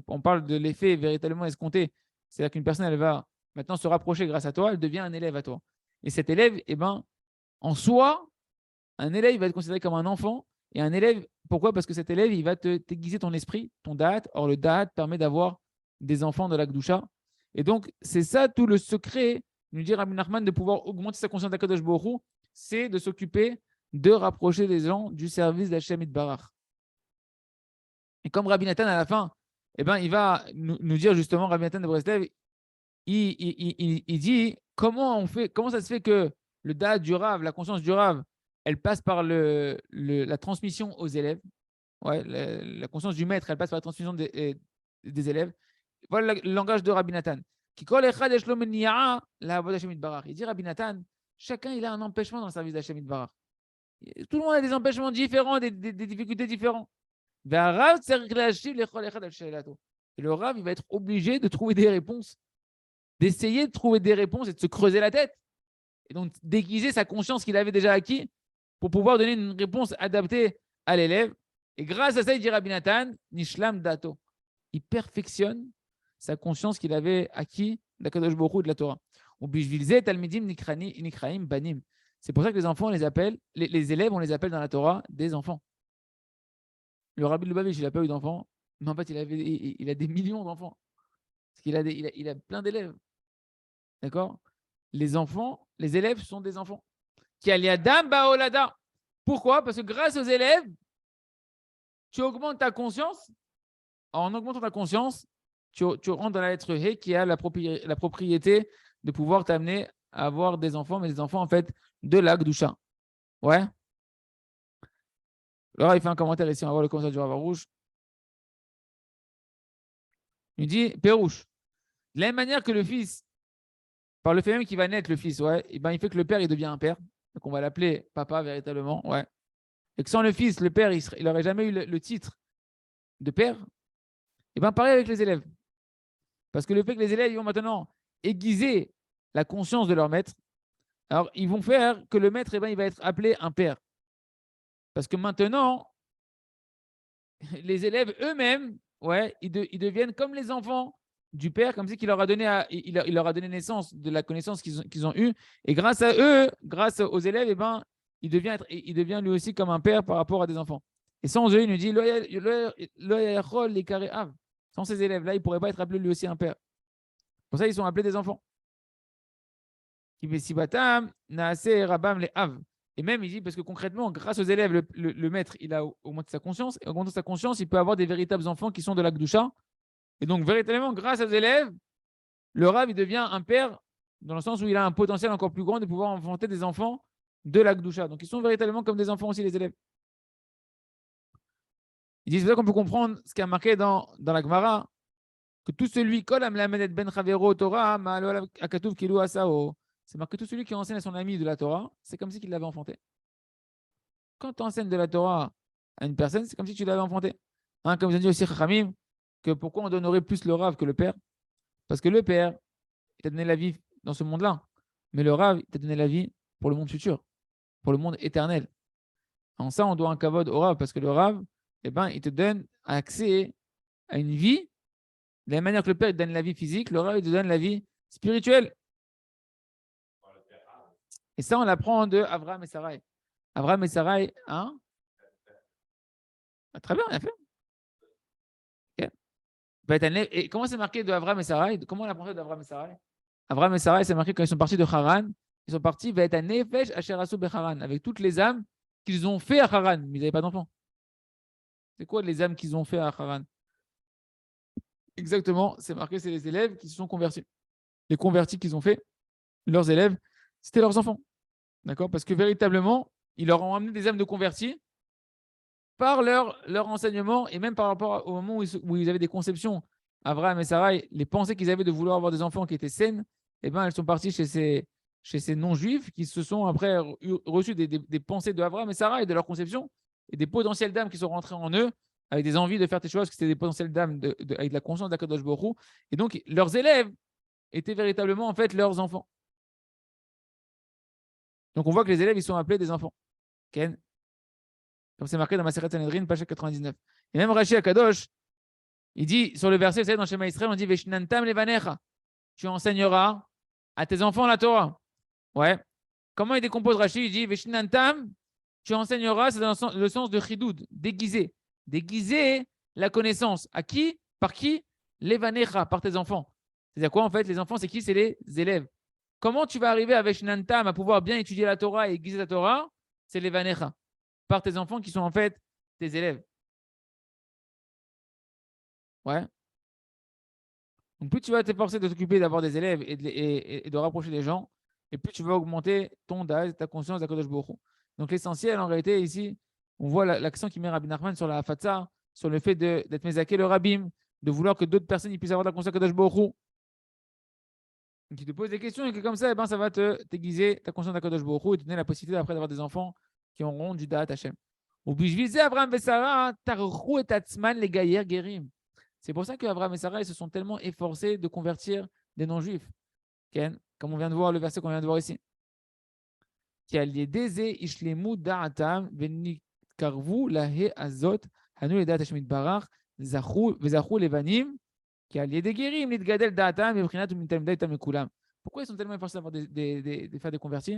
A: On parle de l'effet véritablement escompté. C'est-à-dire qu'une personne, elle va maintenant se rapprocher grâce à toi, elle devient un élève à toi. Et cet élève, en soi, un élève va être considéré comme un enfant. Et un élève, pourquoi? Parce que cet élève, il va t'aiguiser ton esprit, ton da'at. Or, le da'at permet d'avoir des enfants de la Gdusha. Et donc, c'est ça tout le secret, nous dit Rabbi Nachman, de pouvoir augmenter sa conscience d'Akadosh Baruch Hu, c'est de s'occuper de rapprocher les gens du service d'Hachem Itbarach. Et comme Rabbi Nathan, à la fin, il va nous dire justement, Rabbi Nathan de Breslev, il dit comment ça se fait que le da'at du Rav, la conscience du Rav, elle passe par la transmission aux élèves. Ouais, la conscience du maître, elle passe par la transmission des élèves. Voilà le langage de Rabbi Nathan. Il dit Rabbi Nathan, chacun il a un empêchement dans le service d'Hachem Itbarach. Tout le monde a des empêchements différents, des difficultés différentes. Et le Rav, il va être obligé de trouver des réponses, d'essayer de trouver des réponses et de se creuser la tête. Et donc déguiser sa conscience qu'il avait déjà acquis pour pouvoir donner une réponse adaptée à l'élève. Et grâce à ça, il dit Rabbi Nathan, Nishlam Dato. Il perfectionne sa conscience qu'il avait acquis d'Akadosh Baruch Hu de la Torah. C'est pour ça que les enfants, on les appelle, les élèves, on les appelle dans la Torah des enfants. Le Rabbi Lubavitch, il n'a pas eu d'enfants, mais en fait, il a des millions d'enfants. Parce qu'il il a plein d'élèves. D'accord? Les enfants, les élèves sont des enfants. Qui aliadam baolada. Pourquoi? Parce que grâce aux élèves, tu augmentes ta conscience. En augmentant ta conscience, tu rentres dans la lettre He qui a la propriété de pouvoir t'amener à avoir des enfants, mais des enfants en fait de la Gdusha. Ouais. Alors il fait un commentaire ici, on va voir le commentaire du Rav Arouche. Il dit Pérouche, de la même manière que le fils, par le fait même qu'il va naître le fils, ouais, il fait que le père il devient un père. Donc on va l'appeler papa véritablement, ouais. Et que sans le fils, le père, il n'aurait jamais eu le titre de père. Et pareil avec les élèves. Parce que le fait que les élèves ils vont maintenant aiguiser la conscience de leur maître, alors ils vont faire que le maître, il va être appelé un père. Parce que maintenant, les élèves eux-mêmes, ouais, ils deviennent comme les enfants du père, comme si il leur a donné, il leur a donné naissance de la connaissance qu'ils ont eue. Et grâce à eux, grâce aux élèves, il devient lui aussi comme un père par rapport à des enfants. Et sans eux, il nous dit, sans ces élèves-là, il ne pourrait pas être appelé lui aussi un père. Pour ça, ils sont appelés des enfants. Et même, il dit, parce que concrètement, grâce aux élèves, le maître, il a augmenté sa conscience. Et en augmentant sa conscience, il peut avoir des véritables enfants qui sont de la Gdusha. Et donc, véritablement, grâce aux élèves, le Rav, il devient un père, dans le sens où il a un potentiel encore plus grand de pouvoir enfanter des enfants de la Gdusha. Donc, ils sont véritablement comme des enfants aussi, les élèves. Ils disent, c'est pour ça qu'on peut comprendre ce qui a marqué dans la Gemara, que tout celui, Kol Amelamedet Ben Chavero Torah, Ma'alo Akatuv Kilu Asao. C'est marqué tout celui qui enseigne à son ami de la Torah, c'est comme si il l'avait enfanté. Quand tu enseignes de la Torah à une personne, c'est comme si tu l'avais enfanté. Hein, comme vous avez dit aussi Chachamim, que pourquoi on donnerait plus le Rav que le père? Parce que le père, il t'a donné la vie dans ce monde-là. Mais le Rav, il t'a donné la vie pour le monde futur, pour le monde éternel. En ça, on doit un kavod au Rav, parce que le Rav, eh ben, il te donne accès à une vie. De la même manière que le père il te donne la vie physique, le Rav, il te donne la vie spirituelle. Et ça, on l'apprend de Avraham et Sarai. Avraham et Sarai, hein? Ah, très bien, on a fait. Okay. Et comment c'est marqué de Avraham et Sarai? Comment on apprend ça d'Avraham et Sarai? Avraham et Sarai, c'est marqué quand ils sont partis de Haran. Ils sont partis Nefesh Asherasu Becharan, avec toutes les âmes qu'ils ont fait à Haran, mais ils n'avaient pas d'enfants. C'est quoi les âmes qu'ils ont fait à Haran? Exactement, c'est marqué, c'est les élèves qui se sont convertis. Les convertis qu'ils ont fait, leurs élèves, c'était leurs enfants. D'accord? Parce que véritablement, ils leur ont amené des âmes de convertis par leur enseignement et même par rapport au moment où ils avaient des conceptions. Avraham et Sarai, les pensées qu'ils avaient de vouloir avoir des enfants qui étaient saines, eh ben, elles sont parties chez ces non-juifs qui se sont après reçus des pensées de Avraham et Sarai et de leur conception et des potentiels d'âmes qui sont rentrés en eux avec des envies de faire des choses, que c'était des potentiels d'âmes avec de la conscience d'Akadosh Baruch Hu. Et donc, leurs élèves étaient véritablement en fait leurs enfants. Donc, on voit que les élèves, ils sont appelés des enfants. Ken, comme c'est marqué dans Masechet Sanhedrin, page 99. Et même Rashi Akadosh, il dit sur le verset, vous savez, dans Shema Israël, on dit Veshnantam levanecha. Tu enseigneras à tes enfants la Torah. Ouais. Comment il décompose Rashi? Il dit Veshnantam, tu enseigneras, c'est dans le sens de chidoud, déguiser. Déguiser la connaissance. À qui? Par qui? Levanecha, par tes enfants. C'est-à-dire quoi en fait? Les enfants, c'est qui? C'est les élèves. Comment tu vas arriver à Veshnantam à pouvoir bien étudier la Torah et aiguiser la Torah? C'est levanecha. Par tes enfants qui sont en fait tes élèves. Ouais. Donc, plus tu vas t'efforcer de t'occuper d'avoir des élèves et de rapprocher des gens, et plus tu vas augmenter ton daz, ta conscience d'Akadosh Baruch Hu. Donc, l'essentiel, en réalité, ici, on voit l'accent qui met Rabbi Nachman sur la fatsa, sur le fait d'être mezaké le rabbim, de vouloir que d'autres personnes puissent avoir de la conscience d'Akadosh Baruch Hu. Donc, tu te poses des questions et que comme ça, eh ben, ça va te t'aiguiser ta conscience d'Akadosh Baruch Hu et te donner la possibilité après d'avoir des enfants qui auront du da'at Hashem. Ou puis, Abraham Vesara, Tarchou et Tatzman, les gaïers guérim. C'est pour ça qu'Abraham et Sarah se sont tellement efforcés de convertir des non-juifs. Comme on vient de voir le verset qu'on vient de voir ici. Qui a lié des ishlemu da'atam venikarvu lahe azot hanu ledat hashemit barach vezachu levanim qui a lié des guérim nitgadel da'atam vebrinat umintamidai tamekulam. Pourquoi ils sont tellement efforcés d'avoir de faire des convertis?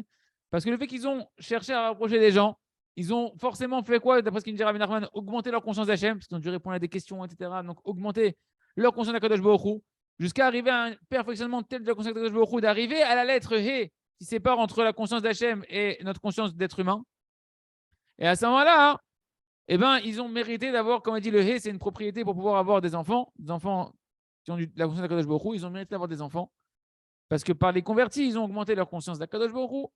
A: Parce que le fait qu'ils ont cherché à rapprocher des gens, ils ont forcément fait quoi, d'après ce qu'il dit Rabbi Nachman? Augmenter leur conscience d'Hachem, parce qu'ils ont dû répondre à des questions, etc. Donc, augmenter leur conscience d'Akadosh Baruch Hu, jusqu'à arriver à un perfectionnement tel de la conscience d'Akadosh Baruch Hu, d'arriver à la lettre He, qui sépare entre la conscience d'Hachem et notre conscience d'être humain. Et à ce moment-là, eh ben, ils ont mérité d'avoir, comme on dit, le He, c'est une propriété pour pouvoir avoir des enfants qui ont la conscience d'Akadosh Baruch Hu, ils ont mérité d'avoir des enfants. Parce que par les convertis, ils ont augmenté leur conscience d'Akadosh Baruch Hu.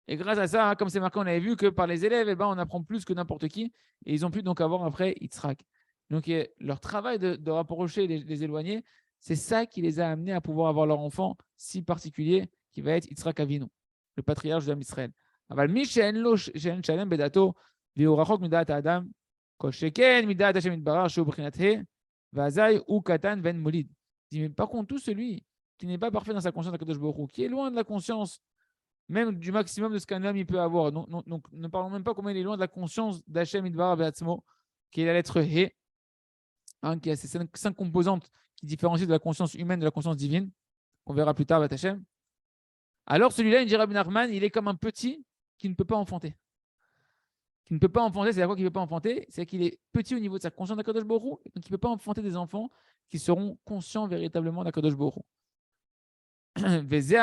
A: Et grâce à ça, comme c'est marqué, on avait vu que par les élèves, eh ben, on apprend plus que n'importe qui. Et ils ont pu donc avoir après Yitzhak. Donc leur travail de rapprocher les éloignés, c'est ça qui les a amenés à pouvoir avoir leur enfant si particulier, qui va être Yitzhak Avinu, le patriarche de Israël. אבל מי שאין שלם בדעתו והוא רחוק מדעת האדם, כל שכן מדעת השם יתברך שהוא בחינת ה' ואזי הוא קטן ואין מוליד. Mais par contre, tout celui qui n'est pas parfait dans sa conscience d'Akadosh Baruch Hu, qui est loin de la conscience même du maximum de ce qu'un homme il peut avoir. Donc, ne parlons même pas comment il est loin de la conscience d'Hachem Idbar Be'atzmo, qui est la lettre He, hein, qui a ces cinq composantes qui différencient de la conscience humaine de la conscience divine, qu'on verra plus tard, Hachem. Alors celui-là, il dit Rabbi Nachman, il est comme un petit qui ne peut pas enfanter. Qui ne peut pas enfanter, c'est à quoi qu'il ne peut pas enfanter? C'est qu'il est petit au niveau de sa conscience d'Akadosh Baruch Hu, donc il ne peut pas enfanter des enfants qui seront conscients véritablement d'Akadosh Baruch Hu. Et c'est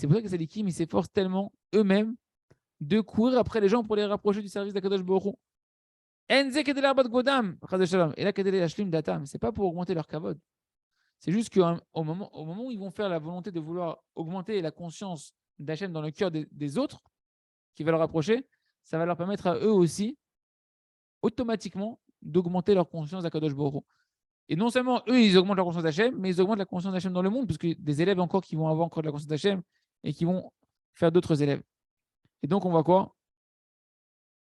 A: pour ça que les sadikim, ils s'efforcent tellement eux-mêmes de courir après les gens pour les rapprocher du service d'Akadosh Baruch Hu. Et là, c'est pas pour augmenter leur kavod. C'est juste qu'au moment où ils vont faire la volonté de vouloir augmenter la conscience d'Hachem dans le cœur des autres, qui va le rapprocher, ça va leur permettre à eux aussi, automatiquement, d'augmenter leur conscience d'Akadosh Baruch Hu. Et non seulement eux, ils augmentent leur conscience d'Hachem, mais ils augmentent la conscience d'Hachem dans le monde, parce que des élèves encore qui vont avoir encore de la conscience d'Hachem et qui vont faire d'autres élèves. Et donc, on voit quoi?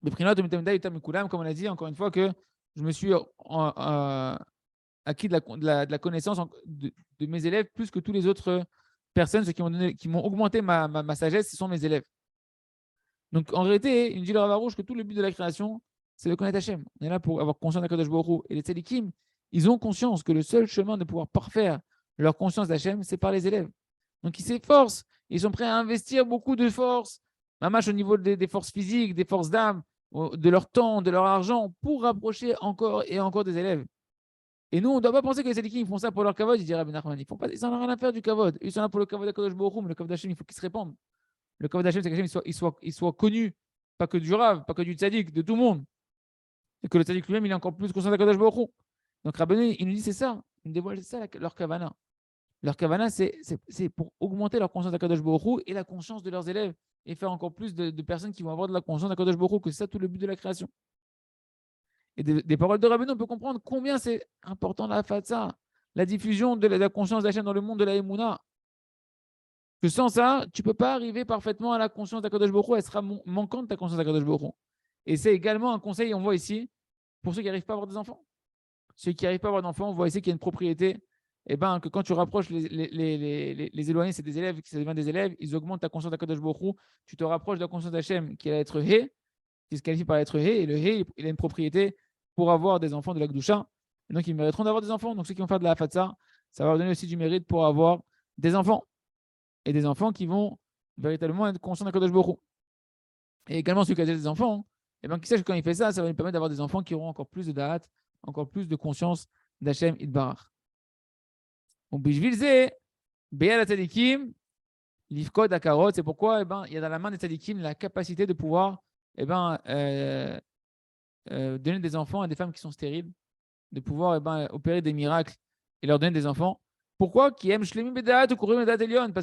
A: Comme on a dit, encore une fois, que je me suis acquis de la connaissance de mes élèves plus que tous les autres personnes, ceux qui m'ont augmenté ma sagesse, ce sont mes élèves. Donc, en réalité, il nous dit le Rav Arush que tout le but de la création, c'est de connaître Hachem. On est là pour avoir conscience d'Akadosh Baruch Hu. Et les tzadikim, ils ont conscience que le seul chemin de pouvoir parfaire leur conscience d'Hachem, c'est par les élèves. Donc, ils s'efforcent, ils sont prêts à investir beaucoup de force, au niveau des forces physiques, des forces d'âme, de leur temps, de leur argent, pour rapprocher encore et encore des élèves. Et nous, on ne doit pas penser que les tzadikim font ça pour leur kavod. Ils diraient, ils n'en ont rien à faire du kavod. Ils sont là pour le kavod d'Akadosh Baruch Hu, mais le kavod d'Hachem, il faut qu'il se répande. Le kavod d'Hachem, c'est qu'Hachem il soit connu, pas que du Rav, pas que du tzadik, de tout le monde. Et que le tzadik lui-même, il est encore plus conscient d'Akadosh Baruch Hu. Donc Rabbeinu, il nous dit c'est ça, il nous dévoile ça, leur kavana. Leur kavana, c'est pour augmenter leur conscience d'Akadosh Baruch Hu et la conscience de leurs élèves et faire encore plus de personnes qui vont avoir de la conscience d'Akadosh Baruch Hu, que c'est ça tout le but de la création. Et des paroles de Rabbeinu, on peut comprendre combien c'est important la fatsa, la diffusion de la conscience d'Hachem dans le monde de la Emouna. Que sans ça, tu ne peux pas arriver parfaitement à la conscience d'Akadosh Baruch Hu, elle sera manquante ta conscience d'Akadosh Baruch Hu. Et c'est également un conseil, on voit ici, pour ceux qui n'arrivent pas à avoir des enfants. Ceux qui n'arrivent pas à avoir d'enfants, on voit ici qu'il y a une propriété, et que quand tu rapproches les éloignés, c'est des élèves, ça devient des élèves, ils augmentent ta conscience d'Akadosh Baruch Hu, tu te rapproches de la conscience d'Hachem, qui est l'être He, qui se qualifie par l'être He, et le He, il a une propriété pour avoir des enfants de la Gdusha. Et donc, ils mériteront d'avoir des enfants. Donc, ceux qui vont faire de la Fatsa, ça va leur donner aussi du mérite pour avoir des enfants. Et des enfants qui vont véritablement être conscients d'Akadosh Baruch Hu. Et également, celui qui a des enfants, qui sache que quand il fait ça, ça va lui permettre d'avoir des enfants qui auront encore plus de da'at, encore plus de conscience d'Hachem Itbarach. Donc, Bishvilze, Be'al Tzadikim, Livkod Akarot, c'est pourquoi il y a dans la main des Tzadikim la capacité de pouvoir donner des enfants à des femmes qui sont stériles, de pouvoir opérer des miracles et leur donner des enfants. Pourquoi? Parce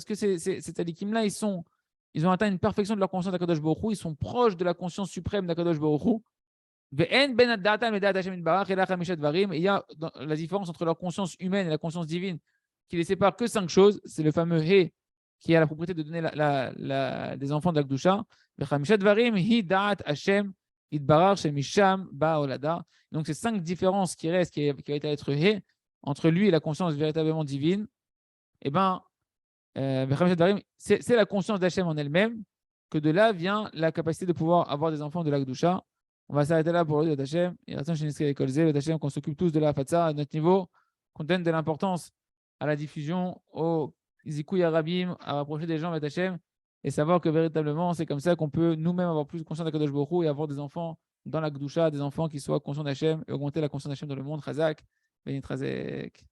A: que ces tzadikim-là, ils ont atteint une perfection de leur conscience d'Akadosh Baruch Hu, ils sont proches de la conscience suprême d'Akadosh Baruch Hu. Et il y a la différence entre leur conscience humaine et la conscience divine qui les sépare que 5 choses. C'est le fameux He qui a la propriété de donner des enfants de la Gdusha. Donc, ces 5 différences qui restent, qui a été à être He, entre lui et la conscience véritablement divine, c'est la conscience d'Hachem en elle-même, que de là vient la capacité de pouvoir avoir des enfants de la Gdusha. On va s'arrêter là pour le Hachem. Et Hachem, qu'on s'occupe tous de la Fatsa à notre niveau, qu'on donne de l'importance à la diffusion, au Zikouy Arabim, à rapprocher des gens avec Hachem, et savoir que véritablement, c'est comme ça qu'on peut nous-mêmes avoir plus de conscience d'Akadosh Baruch Hu et avoir des enfants dans la Gdusha, des enfants qui soient conscients d'Hachem et augmenter la conscience d'Hachem dans le monde. Chazak, Benit Razek.